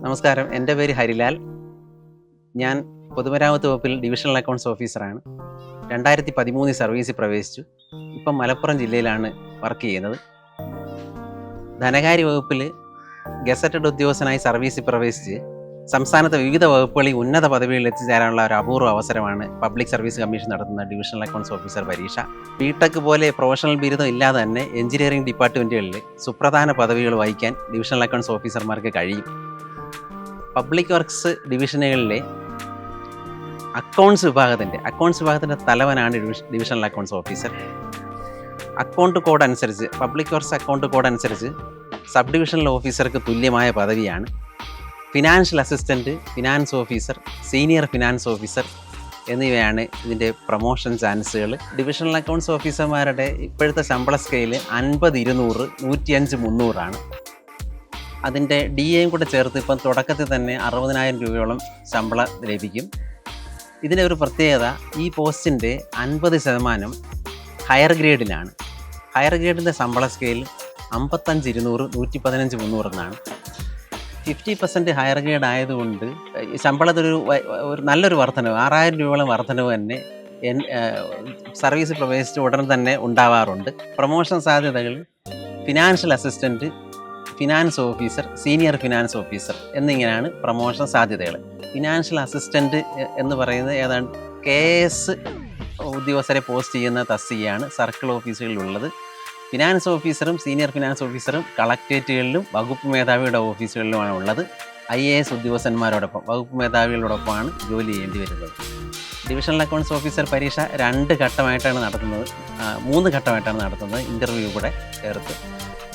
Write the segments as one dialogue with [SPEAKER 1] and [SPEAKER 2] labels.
[SPEAKER 1] നമസ്കാരം, എൻ്റെ പേര് ഹരിലാൽ. ഞാൻ പൊതുമരാമത്ത് വകുപ്പിൽ ഡിവിഷണൽ അക്കൗണ്ട്സ് ഓഫീസറാണ്. 2013 സർവീസിൽ പ്രവേശിച്ചു. ഇപ്പം മലപ്പുറം ജില്ലയിലാണ് വർക്ക് ചെയ്യുന്നത്. ധനകാര്യ വകുപ്പിൽ ഗസറ്റഡ് ഉദ്യോഗസ്ഥനായി സർവീസിൽ പ്രവേശിച്ച് സംസ്ഥാനത്തെ വിവിധ വകുപ്പുകളിൽ ഉന്നത പദവികളിൽ എത്തിച്ചേരാനുള്ള ഒരു അപൂർവ അവസരമാണ് പബ്ലിക് സർവീസ് കമ്മീഷൻ നടത്തുന്ന ഡിവിഷണൽ അക്കൗണ്ട്സ് ഓഫീസർ പരീക്ഷ. ബിടെക് പോലെ പ്രൊഫഷണൽ ബിരുദം ഇല്ലാതെ തന്നെ എഞ്ചിനീയറിംഗ് ഡിപ്പാർട്ട്മെൻറ്റുകളിൽ സുപ്രധാന പദവികൾ വഹിക്കാൻ ഡിവിഷണൽ അക്കൗണ്ട്സ് ഓഫീസർമാർക്ക് കഴിയും. പബ്ലിക് വർക്ക്സ് ഡിവിഷനുകളിലെ അക്കൗണ്ട്സ് വിഭാഗത്തിൻ്റെ തലവനാണ് divisional accounts officer. Account code അനുസരിച്ച്, പബ്ലിക് വർക്ക്സ് അക്കൗണ്ട് കോഡ് അനുസരിച്ച് സബ് ഡിവിഷണൽ ഓഫീസർക്ക് തുല്യമായ പദവിയാണ്. Financial assistant, finance officer, senior finance officer എന്നിവയാണ് ഇതിൻ്റെ പ്രൊമോഷൻ ചാൻസുകൾ. ഡിവിഷണൽ അക്കൗണ്ട്സ് ഓഫീസർമാരുടെ ഇപ്പോഴത്തെ ശമ്പള സ്കെയിൽ 50, 200, 105, 300 അതിൻ്റെ DAയും കൂടെ ചേർത്ത് ഇപ്പം തുടക്കത്തിൽ തന്നെ 60,000 രൂപയോളം ശമ്പളം ലഭിക്കും. ഇതിൻ്റെ ഒരു പ്രത്യേകത, ഈ പോസ്റ്റിൻ്റെ 50% ഹയർ ഗ്രേഡിലാണ്. ഹയർ ഗ്രേഡിൻ്റെ ശമ്പള സ്കെയിൽ 55, 200, 115, 300 50% ഹയർ ഗ്രേഡ് ആയതുകൊണ്ട് ശമ്പളത്തിലൊരു നല്ലൊരു വർധനവ്, 6,000 രൂപയോളം വർധനവ് തന്നെ സർവീസ് പ്രവേശിച്ച ഉടൻ തന്നെ ഉണ്ടാവാറുണ്ട്. പ്രൊമോഷൻ സാധ്യതകൾ financial assistant, finance officer, senior finance officer എന്നിങ്ങനെയാണ് പ്രൊമോഷൻ സാധ്യതകൾ. ഫിനാൻഷ്യൽ അസിസ്റ്റൻറ്റ് എന്ന് പറയുന്നത് ഏതാണ്ട് KS ഉദ്യോഗസ്ഥരെ പോസ്റ്റ് ചെയ്യുന്ന തസ്തികയാണ് സർക്കിൾ ഓഫീസുകളിലുള്ളത്. ഫിനാൻസ് ഓഫീസറും സീനിയർ ഫിനാൻസ് ഓഫീസറും കളക്ട്രേറ്റുകളിലും വകുപ്പ് മേധാവിയുടെ ഓഫീസുകളിലുമാണ് ഉള്ളത്. IAS ഉദ്യോഗസ്ഥന്മാരോടൊപ്പം വകുപ്പ് മേധാവികളോടൊപ്പമാണ് ജോലി ചെയ്യേണ്ടി വരുന്നത്. ഡിവിഷണൽ അക്കൗണ്ട്സ് ഓഫീസർ പരീക്ഷ 2 ഘട്ടമായിട്ടാണ് നടത്തുന്നത്, 3 ഘട്ടമായിട്ടാണ് നടത്തുന്നത്, ഇൻ്റർവ്യൂ കൂടെ ചേർത്ത്.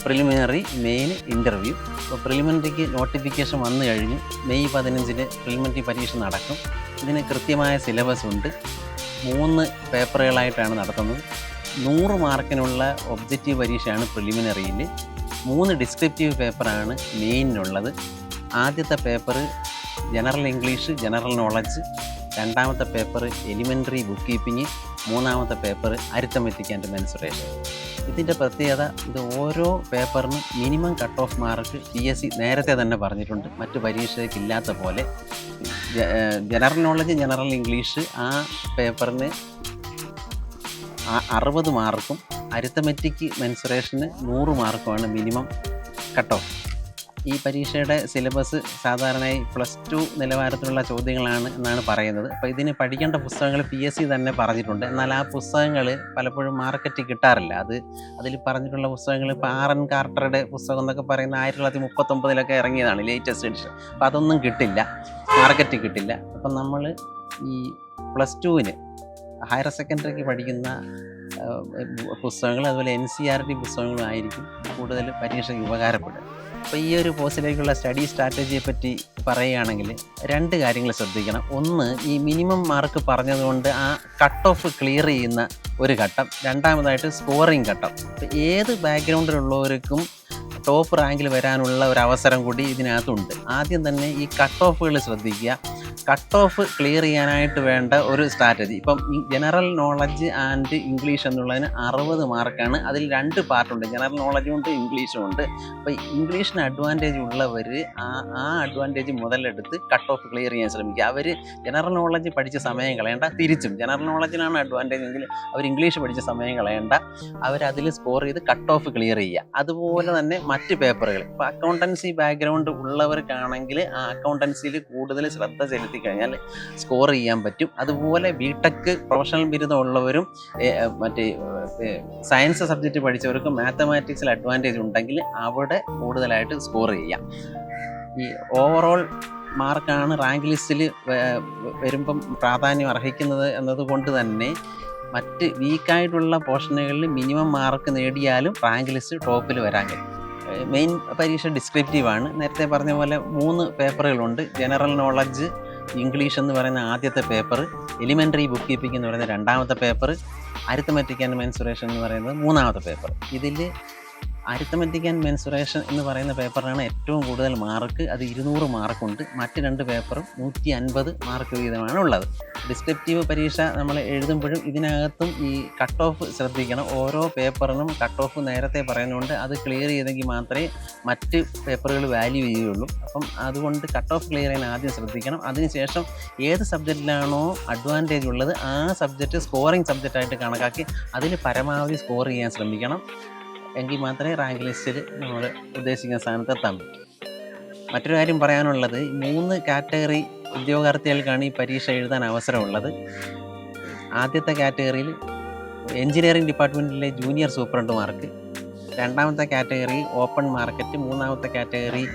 [SPEAKER 1] Preliminary, main, interview. അപ്പോൾ പ്രിലിമിനറിക്ക് നോട്ടിഫിക്കേഷൻ വന്നു കഴിഞ്ഞു. മെയ് 15 പ്രിലിമിനറി പരീക്ഷ നടക്കും. ഇതിന് കൃത്യമായ സിലബസ് ഉണ്ട്. 3 പേപ്പറുകളായിട്ടാണ് നടത്തുന്നത്. 100 മാർക്കിനുള്ള ഒബ്ജക്റ്റീവ് പരീക്ഷയാണ് പ്രിലിമിനറിയിൽ. 3 ഡിസ്ക്രിപ്റ്റീവ് പേപ്പറാണ് മെയിനിനുള്ളത്. ആദ്യത്തെ paper general English, general knowledge. രണ്ടാമത്തെ പേപ്പർ എലിമെൻ്ററി ബുക്ക് കീപ്പിംഗ്. മൂന്നാമത്തെ പേപ്പർ അരിത്തമെറ്റിക് ആൻഡ് മെൻസുറേഷൻ. ഇതിൻ്റെ പ്രത്യേകത, ഇത് ഓരോ പേപ്പറിനും minimum cut off mark PSC നേരത്തെ തന്നെ പറഞ്ഞിട്ടുണ്ട്. മറ്റു പരീക്ഷയ്ക്കില്ലാത്ത പോലെ ജനറൽ നോളജ്, ജനറൽ ഇംഗ്ലീഷ് ആ പേപ്പറിന് 60 മാർക്കും അരിത്തമെറ്റിക് മെൻസുറേഷന് 100 മാർക്കുമാണ് മിനിമം കട്ട് ഓഫ്. ഈ പരീക്ഷയുടെ സിലബസ് സാധാരണയായി +2 നിലവാരത്തിലുള്ള ചോദ്യങ്ങളാണ് എന്നാണ് പറയുന്നത്. അപ്പോൾ ഇതിന് പഠിക്കേണ്ട പുസ്തകങ്ങൾ PSC തന്നെ പറഞ്ഞിട്ടുണ്ട്. എന്നാൽ ആ പുസ്തകങ്ങൾ പലപ്പോഴും മാർക്കറ്റിൽ കിട്ടാറില്ല. അതിൽ പറഞ്ഞിട്ടുള്ള പുസ്തകങ്ങൾ ഇപ്പോൾ RN കാർട്ടറുടെ പുസ്തകം എന്നൊക്കെ പറയുന്ന 1939 ഇറങ്ങിയതാണ്, ലേറ്റസ്റ്റ് എഡിഷൻ. അപ്പോൾ അതൊന്നും കിട്ടില്ല, മാർക്കറ്റിൽ കിട്ടില്ല. അപ്പം നമ്മൾ ഈ +2-ന് ഹയർ സെക്കൻഡറിക്ക് പഠിക്കുന്ന പുസ്തകങ്ങൾ, അതുപോലെ NCERT പുസ്തകങ്ങളും ആയിരിക്കും കൂടുതൽ പരീക്ഷയ്ക്ക് ഉപകാരപ്പെടുക. അപ്പോൾ ഈ ഒരു പോസ്റ്റിലേക്കുള്ള സ്റ്റഡി സ്ട്രാറ്റജിയെ പറ്റി പറയുകയാണെങ്കിൽ 2 കാര്യങ്ങൾ ശ്രദ്ധിക്കണം. ഒന്ന്, ഈ മിനിമം മാർക്ക് പറഞ്ഞതുകൊണ്ട് ആ കട്ട് ഓഫ് ക്ലിയർ ചെയ്യുന്ന ഒരു ഘട്ടം. രണ്ടാമതായിട്ട് സ്കോറിങ് ഘട്ടം. അപ്പോൾ ഏത് ബാക്ക്ഗ്രൗണ്ടിലുള്ളവർക്കും ടോപ്പ് റാങ്കിൽ വരാനുള്ള ഒരു അവസരം കൂടി ഇതിനകത്തുണ്ട്. ആദ്യം തന്നെ ഈ കട്ട് ഓഫുകൾ ശ്രദ്ധിക്കുക. കട്ട് ഓഫ് ക്ലിയർ ചെയ്യാനായിട്ട് വേണ്ട ഒരു സ്ട്രാറ്റജി, ഇപ്പം ജനറൽ നോളജ് ആൻഡ് ഇംഗ്ലീഷ് എന്നുള്ളതിന് 60 മാർക്കാണ്. അതിൽ 2 പാർട്ടുണ്ട്, ജനറൽ നോളജും ഉണ്ട്, ഇംഗ്ലീഷും ഉണ്ട്. അപ്പോൾ ഇംഗ്ലീഷിന് അഡ്വാൻറ്റേജ് ഉള്ളവർ ആ അഡ്വാൻറ്റേജ് മുതലെടുത്ത് കട്ട് ഓഫ് ക്ലിയർ ചെയ്യാൻ ശ്രമിക്കുക. അവർ ജനറൽ നോളജ് പഠിച്ച സമയം കളയേണ്ട, തിരിച്ചും ജനറൽ നോളജിനാണ് അഡ്വാൻറ്റേജ് എങ്കിൽ അവർ ഇംഗ്ലീഷ് പഠിച്ച സമയം കളയേണ്ട, അവരതിൽ സ്കോർ ചെയ്ത് കട്ട് ഓഫ് ക്ലിയർ ചെയ്യുക. അതുപോലെ തന്നെ മറ്റ് പേപ്പറുകൾ, ഇപ്പോൾ അക്കൗണ്ടൻസി ബാക്ക്ഗ്രൗണ്ട് ഉള്ളവർക്കാണെങ്കിൽ ആ അക്കൗണ്ടൻസിയിൽ കൂടുതൽ ശ്രദ്ധ ചെലുത്തി കഴിഞ്ഞാൽ സ്കോർ ചെയ്യാൻ പറ്റും. അതുപോലെ ബിടെക് പ്രൊഫഷണൽ ബിരുദം ഉള്ളവരും മറ്റേ സയൻസ് സബ്ജക്റ്റ് പഠിച്ചവർക്കും മാത്തമാറ്റിക്സിൽ അഡ്വാൻറ്റേജ് ഉണ്ടെങ്കിൽ അവിടെ കൂടുതലായിട്ട് സ്കോർ ചെയ്യാം. ഈ ഓവറോൾ മാർക്കാണ് റാങ്ക് ലിസ്റ്റിൽ വരുമ്പം പ്രാധാന്യം അർഹിക്കുന്നത് എന്നതുകൊണ്ട് തന്നെ മറ്റ് വീക്കായിട്ടുള്ള പോർഷനുകളിൽ മിനിമം മാർക്ക് നേടിയാലും റാങ്ക് ലിസ്റ്റ് ടോപ്പിൽ വരാൻ കഴിയും. മെയിൻ പരീക്ഷ ഡിസ്ക്രിപ്റ്റീവാണ്. നേരത്തെ പറഞ്ഞ പോലെ 3 പേപ്പറുകളുണ്ട്. ജനറൽ നോളജ് ഇംഗ്ലീഷ് എന്ന് പറയുന്ന ആദ്യത്തെ പേപ്പർ, എലിമെൻ്ററി ബുക്ക് കീപ്പിംഗ് എന്ന് പറയുന്ന രണ്ടാമത്തെ പേപ്പർ, അരിത്തമെറ്റിക് ആൻഡ് മെൻസുറേഷൻ എന്ന് പറയുന്നത് 3-ാമത്തെ പേപ്പർ. ഇതിൽ അരിത്തമെറ്റിക് ആൻഡ് മെൻസുറേഷൻ എന്ന് പറയുന്ന പേപ്പറിനാണ് ഏറ്റവും കൂടുതൽ മാർക്ക്. അത് 200 മാർക്കുണ്ട്. മറ്റ് 2 പേപ്പറും 150 മാർക്ക് വീതമാണ് ഉള്ളത്. ഡിസ്ക്രിപ്റ്റീവ് പരീക്ഷ നമ്മൾ എഴുതുമ്പോഴും ഇതിനകത്തും ഈ കട്ട് ഓഫ് ശ്രദ്ധിക്കണം. ഓരോ പേപ്പറിനും കട്ട് ഓഫ് നേരത്തെ പറയുന്നതുകൊണ്ട് അത് ക്ലിയർ ചെയ്തെങ്കിൽ മാത്രമേ മറ്റ് പേപ്പറുകൾ വാല്യൂ ചെയ്യുകയുള്ളൂ. അപ്പം അതുകൊണ്ട് കട്ട് ഓഫ് ക്ലിയർ ചെയ്യാൻ ആദ്യം ശ്രദ്ധിക്കണം. അതിനുശേഷം ഏത് സബ്ജക്റ്റിലാണോ അഡ്വാൻറ്റേജ് ഉള്ളത് ആ സബ്ജക്റ്റ് സ്കോറിംഗ് സബ്ജക്റ്റായിട്ട് കണക്കാക്കി അതിൽ പരമാവധി സ്കോർ ചെയ്യാൻ ശ്രമിക്കണം. എങ്കിൽ മാത്രമേ റാങ്ക് ലിസ്റ്റിൽ നമ്മൾ ഉദ്ദേശിക്കുന്ന സ്ഥാനത്ത് എത്താൻ പറ്റൂ. മറ്റൊരു കാര്യം പറയാനുള്ളത്, 3 കാറ്റഗറി ഉദ്യോഗാർത്ഥികൾക്കാണ് ഈ പരീക്ഷ എഴുതാൻ അവസരമുള്ളത്. ആദ്യത്തെ കാറ്റഗറിയിൽ എഞ്ചിനീയറിംഗ് ഡിപ്പാർട്ട്മെൻറ്റിലെ ജൂനിയർ സൂപ്രണ്ടുമാർക്ക്, രണ്ടാമത്തെ കാറ്റഗറി ഓപ്പൺ മാർക്കറ്റ്, മൂന്നാമത്തെ കാറ്റഗറി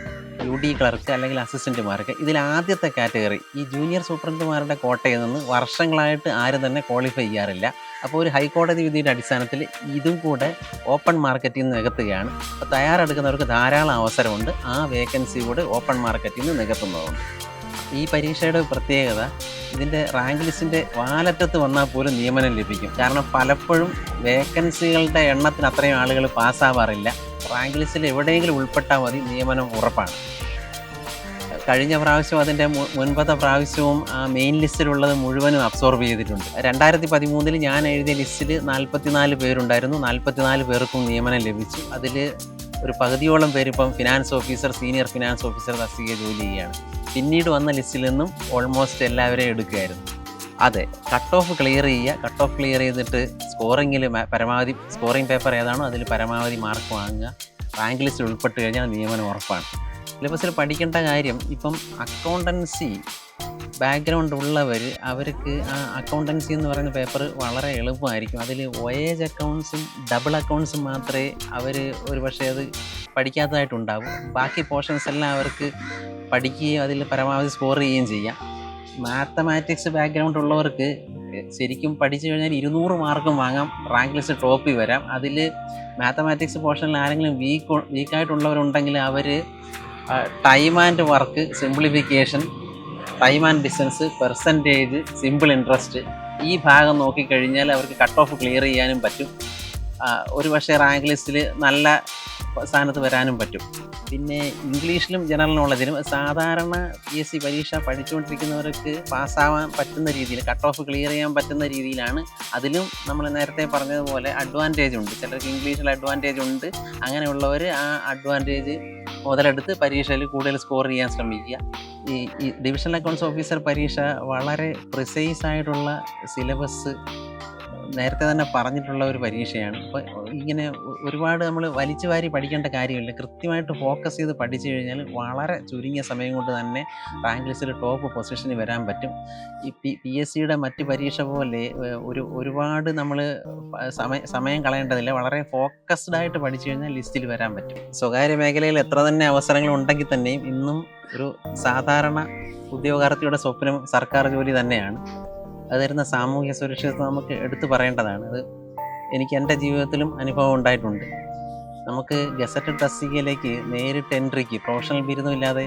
[SPEAKER 1] UD ക്ലർക്ക് അല്ലെങ്കിൽ അസിസ്റ്റൻറ്റുമാർക്ക്. ഇതിൽ ആദ്യത്തെ കാറ്റഗറി ഈ ജൂനിയർ സൂപ്രണ്ടുമാരുടെ കോട്ടയിൽ നിന്ന് വർഷങ്ങളായിട്ട് ആരും തന്നെ ക്വാളിഫൈ ചെയ്യാറില്ല. അപ്പോൾ ഒരു ഹൈക്കോടതി വിധിയുടെ അടിസ്ഥാനത്തിൽ ഇതും കൂടെ ഓപ്പൺ മാർക്കറ്റിൽ നിന്ന് നികത്തുകയാണ്. അപ്പോൾ തയ്യാറെടുക്കുന്നവർക്ക് ധാരാളം അവസരമുണ്ട്. ആ വേക്കൻസി കൂടെ ഓപ്പൺ മാർക്കറ്റിൽ നിന്ന് നികത്തുന്നതുകൊണ്ട്. ഈ പരീക്ഷയുടെ പ്രത്യേകത, ഇതിൻ്റെ റാങ്ക് ലിസ്റ്റിൻ്റെ വാലറ്റത്ത് വന്നാൽ പോലും നിയമനം ലഭിക്കും. കാരണം പലപ്പോഴും വേക്കൻസികളുടെ എണ്ണത്തിന് അത്രയും ആളുകൾ പാസ്സാവാറില്ല. റാങ്ക് ലിസ്റ്റിൽ എവിടെയെങ്കിലും ഉൾപ്പെട്ടാൽ മതി, നിയമനം ഉറപ്പാണ്. കഴിഞ്ഞ പ്രാവശ്യം അതിൻ്റെ മുൻപത്തെ പ്രാവശ്യവും ആ മെയിൻ ലിസ്റ്റിലുള്ളത് മുഴുവനും അബ്സോർബ് ചെയ്തിട്ടുണ്ട്. 2013 ഞാൻ എഴുതിയ ലിസ്റ്റിൽ 44 പേരുണ്ടായിരുന്നു. 44 പേർക്കും നിയമനം ലഭിച്ചു. അതിൽ ഒരു പകുതിയോളം പേര് ഇപ്പം finance officer, senior finance officer തസ്തികയിൽ ജോലി ചെയ്യുകയാണ്. പിന്നീട് വന്ന ലിസ്റ്റിൽ നിന്നും ഓൾമോസ്റ്റ് എല്ലാവരെയും എടുക്കുകയായിരുന്നു. അതെ, കട്ട് ഓഫ് ക്ലിയർ ചെയ്യുക. കട്ട് ഓഫ് ക്ലിയർ ചെയ്തിട്ട് സ്കോറിങ്ങിൽ പരമാവധി സ്കോറിംഗ് പേപ്പർ ഏതാണോ അതിൽ പരമാവധി മാർക്ക് വാങ്ങുക. റാങ്ക് ലിസ്റ്റിൽ ഉൾപ്പെട്ട് കഴിഞ്ഞാൽ നിയമനം ഉറപ്പാണ്. സിലബസിൽ പഠിക്കേണ്ട കാര്യം, ഇപ്പം അക്കൗണ്ടൻസി ബാക്ക്ഗ്രൗണ്ട് ഉള്ളവർ, അവർക്ക് ആ അക്കൗണ്ടൻസി എന്ന് പറയുന്ന പേപ്പർ വളരെ എളുപ്പമായിരിക്കും. അതിൽ വോയേജ് അക്കൗണ്ട്സും ഡബിൾ അക്കൗണ്ട്സും മാത്രമേ അവർ ഒരു പക്ഷേ അത് പഠിക്കാത്തതായിട്ടുണ്ടാവും. ബാക്കി പോർഷൻസ് എല്ലാം അവർക്ക് പഠിക്കുകയും അതിൽ പരമാവധി സ്കോർ ചെയ്യുകയും ചെയ്യാം. മാത്തമാറ്റിക്സ് ബാക്ക്ഗ്രൗണ്ട് ഉള്ളവർക്ക് ശരിക്കും പഠിച്ചു കഴിഞ്ഞാൽ 200 മാർക്കും വാങ്ങാം, റാങ്ക് ലിസ്റ്റ് ടോപ്പിൽ വരാം. അതിൽ മാത്തമാറ്റിക്സ് പോർഷനിൽ ആരെങ്കിലും വീക്കായിട്ടുള്ളവരുണ്ടെങ്കിൽ അവർ time and work, simplification, time and distance, percentage, simple interest, ഈ ഭാഗം നോക്കിക്കഴിഞ്ഞാൽ അവർക്ക് കട്ട് ഓഫ് ക്ലിയർ ചെയ്യാനും പറ്റും. ഒരു പക്ഷേ റാങ്ക് ലിസ്റ്റിൽ നല്ല സ്ഥാനത്ത് വരാനും പറ്റും. പിന്നെ ഇംഗ്ലീഷിലും ജനറൽ നോളജിലും സാധാരണ PSC പരീക്ഷ പഠിച്ചുകൊണ്ടിരിക്കുന്നവർക്ക് പാസ്സാവാൻ പറ്റുന്ന രീതിയിൽ, കട്ട് ഓഫ് ക്ലിയർ ചെയ്യാൻ പറ്റുന്ന രീതിയിലാണ്. അതിലും നമ്മൾ നേരത്തെ പറഞ്ഞതുപോലെ അഡ്വാൻറ്റേജ് ഉണ്ട്. ചിലർക്ക് ഇംഗ്ലീഷിൽ അഡ്വാൻറ്റേജ് ഉണ്ട്. അങ്ങനെയുള്ളവർ ആ അഡ്വാൻറ്റേജ് മുതലെടുത്ത് പരീക്ഷയിൽ കൂടുതൽ സ്കോർ ചെയ്യാൻ ശ്രമിക്കുക. ഈ ഡിവിഷണൽ അക്കൗണ്ട്സ് ഓഫീസർ പരീക്ഷ വളരെ പ്രിസൈസ് ആയിട്ടുള്ള സിലബസ് നേരത്തെ തന്നെ പറഞ്ഞിട്ടുള്ള ഒരു പരീക്ഷയാണ്. അപ്പോൾ ഇങ്ങനെ ഒരുപാട് നമ്മൾ വലിച്ചു വാരി പഠിക്കേണ്ട കാര്യമില്ല. കൃത്യമായിട്ട് ഫോക്കസ് ചെയ്ത് പഠിച്ചു കഴിഞ്ഞാൽ വളരെ ചുരുങ്ങിയ സമയം കൊണ്ട് തന്നെ റാങ്ക് ലിസ്റ്റിൽ ടോപ്പ് പൊസിഷനിൽ വരാൻ പറ്റും. ഈ PSCയുടെ മറ്റ് പരീക്ഷ പോലെ ഒരുപാട് നമ്മൾ സമയം കളയേണ്ടതില്ല. വളരെ ഫോക്കസ്ഡ് ആയിട്ട് പഠിച്ചു കഴിഞ്ഞാൽ ലിസ്റ്റിൽ വരാൻ പറ്റും. സ്വകാര്യ മേഖലയിൽ എത്ര തന്നെ അവസരങ്ങൾ ഉണ്ടെങ്കിൽ തന്നെയും ഇന്നും ഒരു സാധാരണ ഉദ്യോഗാർത്ഥിയുടെ സ്വപ്നം സർക്കാർ ജോലി തന്നെയാണ്. അത് തരുന്ന സാമൂഹ്യ സുരക്ഷിതത്വം നമുക്ക് എടുത്തു പറയേണ്ടതാണ്. അത് എനിക്ക് എൻ്റെ ജീവിതത്തിലും അനുഭവം ഉണ്ടായിട്ടുണ്ട്. നമുക്ക് ഗസറ്റഡ് തസ്തികയിലേക്ക് നേരിട്ട് എൻട്രിക്ക്, പ്രൊഫഷണൽ ബിരുദമില്ലാതെ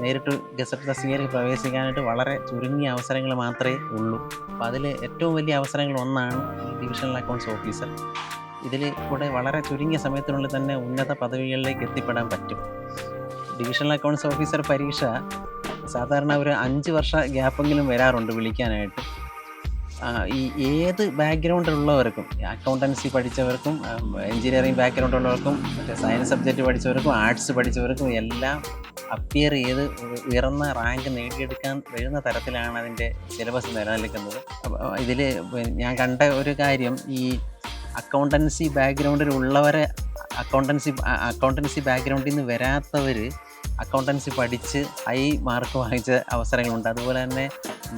[SPEAKER 1] നേരിട്ട് ഗസറ്റഡ് തസ്തികയിലേക്ക് പ്രവേശിക്കാനായിട്ട് വളരെ ചുരുങ്ങിയ അവസരങ്ങൾ മാത്രമേ ഉള്ളൂ. അപ്പോൾ അതിൽ ഏറ്റവും വലിയ അവസരങ്ങളൊന്നാണ് ഡിവിഷണൽ അക്കൗണ്ട്സ് ഓഫീസർ. ഇതിൽ കൂടെ വളരെ ചുരുങ്ങിയ സമയത്തിനുള്ളിൽ തന്നെ ഉന്നത പദവികളിലേക്ക് എത്തിപ്പെടാൻ പറ്റും. ഡിവിഷണൽ അക്കൗണ്ട്സ് ഓഫീസർ പരീക്ഷ സാധാരണ ഒരു 5 വർഷ ഗ്യാപ്പെങ്കിലും വരാറുണ്ട് വിളിക്കാനായിട്ട്. ഈ ഏത് ബാക്ക്ഗ്രൗണ്ടിലുള്ളവർക്കും, അക്കൗണ്ടൻസി പഠിച്ചവർക്കും, എഞ്ചിനീയറിംഗ് ബാക്ക്ഗ്രൗണ്ട് ഉള്ളവർക്കും, മറ്റേ സയൻസ് സബ്ജക്റ്റ് പഠിച്ചവർക്കും, ആർട്സ് പഠിച്ചവർക്കും എല്ലാം അപ്പിയർ ചെയ്ത് ഉയർന്ന റാങ്ക് നേടിയെടുക്കാൻ വരുന്ന തരത്തിലാണ് അതിൻ്റെ സിലബസ് നിലനിൽക്കുന്നത്. ഇതിൽ ഞാൻ കണ്ട ഒരു കാര്യം, ഈ അക്കൗണ്ടൻസി ബാക്ക്ഗ്രൗണ്ടിലുള്ളവരെ, അക്കൗണ്ടൻസി ബാക്ക്ഗ്രൗണ്ടിൽ നിന്ന് വരാത്തവർ അക്കൗണ്ടൻസി പഠിച്ച് ഹൈ മാർക്ക് വാങ്ങിച്ച അവസരങ്ങളുണ്ട്. അതുപോലെ തന്നെ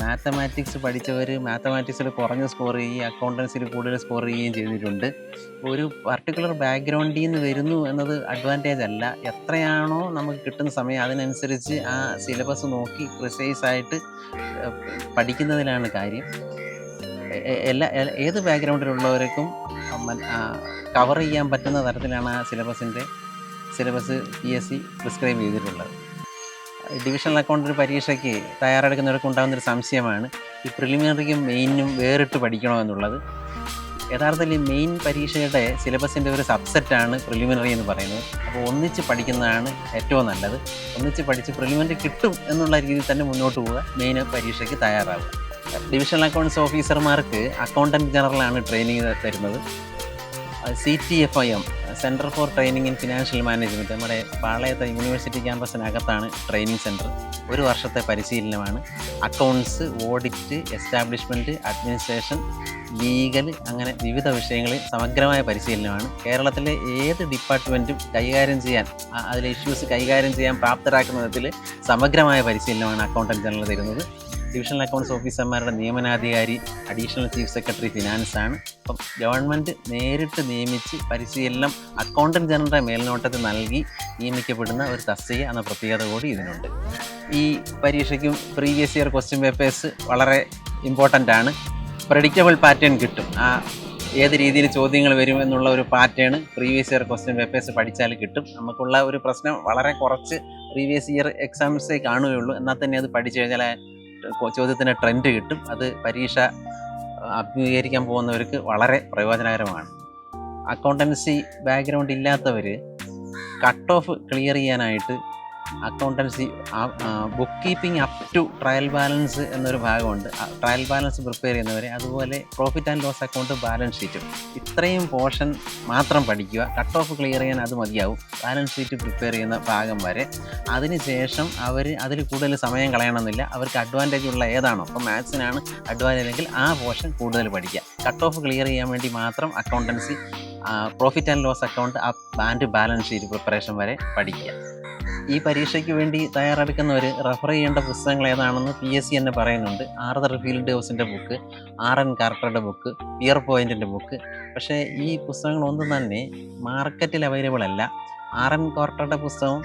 [SPEAKER 1] മാത്തമാറ്റിക്സ് പഠിച്ചവർ മാത്തമാറ്റിക്സിൽ കുറഞ്ഞ സ്കോർ ചെയ്യുകയും അക്കൗണ്ടൻസിയിൽ കൂടുതൽ സ്കോർ ചെയ്യുകയും ചെയ്തിട്ടുണ്ട്. ഒരു പർട്ടിക്കുലർ ബാക്ക്ഗ്രൗണ്ടിൽ നിന്ന് വരുന്നു എന്നത് അഡ്വാൻറ്റേജ് അല്ല. എത്രയാണോ നമുക്ക് കിട്ടുന്ന സമയം അതിനനുസരിച്ച് ആ സിലബസ് നോക്കി പ്രിസൈസായിട്ട് പഠിക്കുന്നതിലാണ് കാര്യം. ഏത് ബാക്ക്ഗ്രൗണ്ടിലുള്ളവർക്കും കവർ ചെയ്യാൻ പറ്റുന്ന തരത്തിലാണ് ആ സിലബസ് PSC പ്രിസ്ക്രൈബ് ചെയ്തിട്ടുള്ളത്. ഡിവിഷണൽ അക്കൗണ്ട് പരീക്ഷയ്ക്ക് തയ്യാറെടുക്കുന്നവർക്ക് ഉണ്ടാകുന്നൊരു സംശയമാണ് ഈ പ്രിലിമിനറിക്കും മെയിനും വേറിട്ട് പഠിക്കണമെന്നുള്ളത്. യഥാർത്ഥത്തിൽ ഈ മെയിൻ പരീക്ഷയുടെ സിലബസിൻ്റെ ഒരു സബ്സെറ്റാണ് പ്രിലിമിനറി എന്ന് പറയുന്നത്. അപ്പോൾ ഒന്നിച്ച് പഠിക്കുന്നതാണ് ഏറ്റവും നല്ലത്. ഒന്നിച്ച് പഠിച്ച് പ്രിലിമിനറി കിട്ടും എന്നുള്ള രീതിയിൽ തന്നെ മുന്നോട്ട് പോവുക, മെയിൻ പരീക്ഷയ്ക്ക് തയ്യാറാവുക. ഡിവിഷണൽ അക്കൗണ്ട്സ് ഓഫീസർമാർക്ക് അക്കൗണ്ടൻറ്റ് ജനറലാണ് ട്രെയിനിങ് തരുന്നത്. CTFIM, centre for training in financial management, നമ്മുടെ പാളയത്തെ യൂണിവേഴ്സിറ്റി ക്യാമ്പസിനകത്താണ് ട്രെയിനിങ് സെൻറ്റർ. 1 വർഷത്തെ പരിശീലനമാണ്. Accounts, audit, establishment, administration, legal, അങ്ങനെ വിവിധ വിഷയങ്ങളിൽ സമഗ്രമായ പരിശീലനമാണ്. കേരളത്തിലെ ഏത് ഡിപ്പാർട്ട്മെൻറ്റും കൈകാര്യം ചെയ്യാൻ, അതിലെ ഇഷ്യൂസ് കൈകാര്യം ചെയ്യാൻ പ്രാപ്തരാക്കുന്ന വിധത്തിൽ സമഗ്രമായ പരിശീലനമാണ് അക്കൗണ്ടൻറ്റ് ജനറൽ തരുന്നത്. ഡിവിഷണൽ അക്കൗണ്ട്സ് ഓഫീസർമാരുടെ നിയമനാധികാരി അഡീഷണൽ ചീഫ് സെക്രട്ടറി ഫിനാൻസ് ആണ്. അപ്പം ഗവൺമെൻറ് നേരിട്ട് നിയമിച്ച് പരിശീലനം അക്കൗണ്ടൻറ്റ് ജനറലിൻ്റെ മേൽനോട്ടത്തിൽ നൽകി നിയമിക്കപ്പെടുന്ന ഒരു തസ്തിക എന്ന പ്രത്യേകത കൂടി ഇതിനുണ്ട്. ഈ പരീക്ഷയ്ക്കും പ്രീവിയസ് ഇയർ ക്വസ്റ്റ്യൻ പേപ്പേഴ്സ് വളരെ ഇമ്പോർട്ടൻ്റ് ആണ്. പ്രെഡിക്റ്റബിൾ പാറ്റേൺ കിട്ടും. ഏത് രീതിയിൽ ചോദ്യങ്ങൾ വരും എന്നുള്ള ഒരു pattern previous year question papers പഠിച്ചാൽ കിട്ടും. നമുക്കുള്ള ഒരു പ്രശ്നം വളരെ കുറച്ച് പ്രീവിയസ് ഇയർ എക്സാംസേ കാണുകയുള്ളൂ. എന്നാൽ തന്നെ അത് പഠിച്ചു കഴിഞ്ഞാൽ ചോദ്യത്തിന് ട്രെൻഡ് കിട്ടും. അത് പരീക്ഷ അഭിമുഖീകരിക്കാൻ പോകുന്നവർക്ക് വളരെ പ്രയോജനകരമാണ്. അക്കൗണ്ടൻസി ബാക്ക്ഗ്രൗണ്ട് ഇല്ലാത്തവർ കട്ട് ഓഫ് ക്ലിയർ ചെയ്യാനായിട്ട് accountancy book keeping up to trial balance എന്നൊരു ഭാഗമുണ്ട്. ട്രയൽ ബാലൻസ് പ്രിപ്പയർ ചെയ്യുന്നവരെ, അതുപോലെ profit and loss account, balance ഷീറ്റും, ഇത്രയും പോർഷൻ മാത്രം പഠിക്കുക. കട്ട് ഓഫ് ക്ലിയർ ചെയ്യാൻ അത് മതിയാവും. ബാലൻസ് ഷീറ്റ് പ്രിപ്പയർ ചെയ്യുന്ന ഭാഗം വരെ. അതിനുശേഷം അവർ അതിൽ കൂടുതൽ സമയം കളയണമെന്നില്ല. അവർക്ക് അഡ്വാൻറ്റേജ് ഉള്ള ഏതാണോ, അപ്പോൾ മാത്സിനാണ് അഡ്വാൻറ്റേജ് എങ്കിൽ ആ പോർഷൻ കൂടുതൽ പഠിക്കുക. കട്ട് ഓഫ് ക്ലിയർ ചെയ്യാൻ വേണ്ടി മാത്രം accountancy, profit and loss account and balance sheet preparation വരെ പഠിക്കുക. ഈ പരീക്ഷയ്ക്ക് വേണ്ടി തയ്യാറെടുക്കുന്നവർ റെഫർ ചെയ്യേണ്ട പുസ്തകങ്ങൾ ഏതാണെന്ന് PSC തന്നെ പറയുന്നുണ്ട്. ആർതർ ഫീൽഡ് ഹൗസിൻ്റെ ബുക്ക്, RN കാർട്ടറുടെ ബുക്ക്, പിയർ പോയിൻറ്റിൻ്റെ ബുക്ക്. പക്ഷേ ഈ പുസ്തകങ്ങളൊന്നും തന്നെ മാർക്കറ്റിൽ അവൈലബിൾ അല്ല. RN കാർട്ടറുടെ പുസ്തകം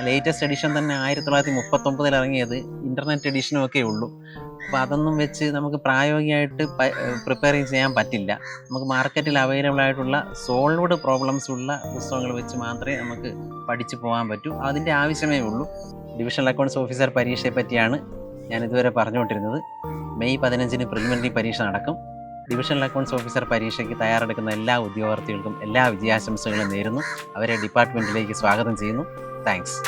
[SPEAKER 1] ലേറ്റസ്റ്റ് എഡിഷൻ തന്നെ 1939 ഇറങ്ങിയത്, ഇൻ്റർനെറ്റ് എഡിഷനും ഒക്കെ ഉള്ളൂ. അപ്പോൾ അതൊന്നും വെച്ച് നമുക്ക് പ്രായോഗികമായിട്ട് പ്രിപ്പയർ ചെയ്യാൻ പറ്റില്ല. നമുക്ക് മാർക്കറ്റിൽ അവൈലബിൾ ആയിട്ടുള്ള സോൾവ്ഡ് പ്രോബ്ലംസ് ഉള്ള പുസ്തകങ്ങൾ വെച്ച് മാത്രമേ നമുക്ക് പഠിച്ചു പോകാൻ പറ്റൂ. അതിൻ്റെ ആവശ്യമേ ഉള്ളൂ. ഡിവിഷണൽ അക്കൗണ്ട്സ് ഓഫീസർ പരീക്ഷയെ പറ്റിയാണ് ഞാനിതുവരെ പറഞ്ഞുകൊണ്ടിരുന്നത്. മെയ് 15 പ്രിലിമിനറി പരീക്ഷ നടക്കും. ഡിവിഷണൽ അക്കൗണ്ട്സ് ഓഫീസർ പരീക്ഷയ്ക്ക് തയ്യാറെടുക്കുന്ന എല്ലാ ഉദ്യോഗാർത്ഥികൾക്കും എല്ലാ വിജയാശംസകളും നേരുന്നു. അവരെ ഡിപ്പാർട്ട്മെൻറ്റിലേക്ക് സ്വാഗതം ചെയ്യുന്നു. താങ്ക്സ്.